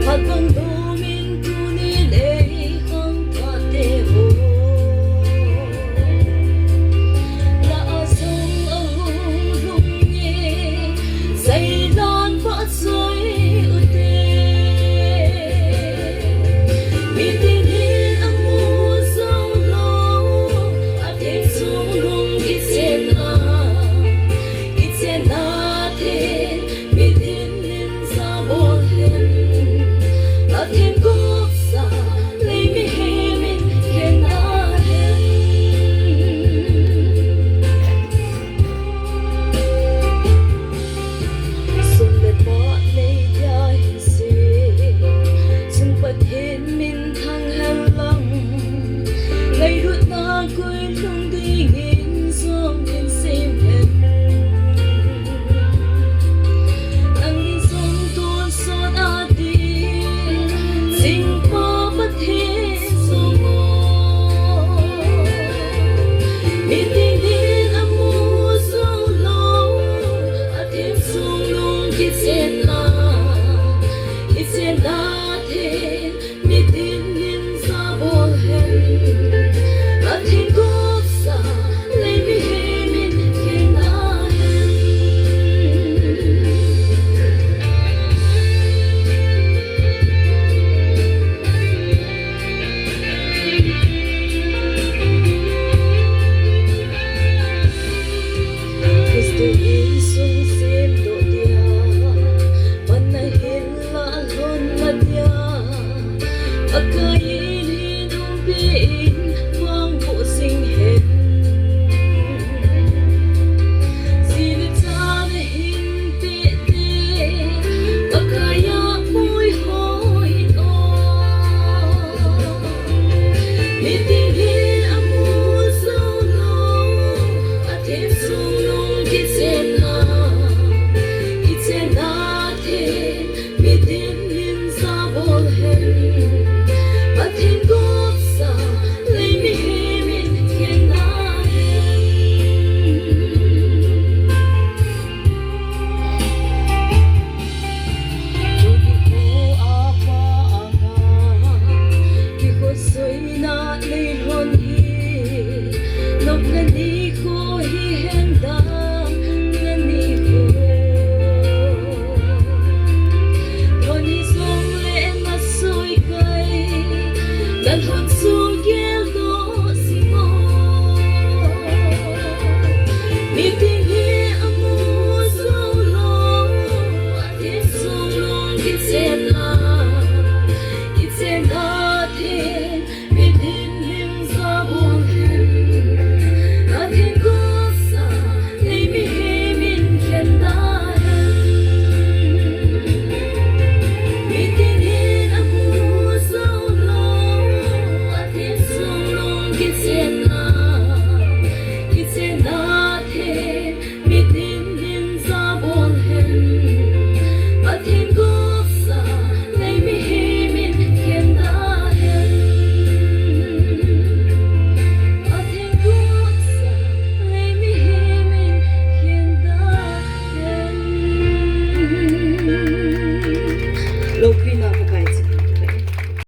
Habang luminto nila'y hanggateo Laasang ahong rumye Say lan pa at so'y ute Mitinin ang musaw lo At himsulong itse natin Mitinin sa bolhen At himgok sa limihimin kinahin Sulit po na'y dahil si Sumpatin min thang halang Ngay rút ta cuối không đi nghìn sông bên xem em Ang isang tuon sa atin Sing papatin sungo Mitinin ang musaw lo At himsulong kitsin natin Mitinin sa bolhen At higop sa limihimin kinahin Gusto isong sindo dia Panahin lalon na dia Pagkain hinumpiin Mang pusing hen Silid sa nahinpiti Pagkaya mo'y hoy-no Mitingin ang musaw lo At himsulong kitsin natin Mitinin sa bolhen At higop sa limihimin kinahin Tuli ko apa-anga Ihosoy na nilhon Nop na di ko hihenda Ngani ko Toni song le masoy kay Dalhon sugel do simo Mitingin ang musaw lo At himsulong kitsin natin Mitinin sa bolhen At higop sa limihimin kinahin Mitinin ang musaw lo At himsulong kitsin natin Mitinin sa bolhen At higop sa limihimin kinahin At higop sa limihimin kinahin Lopin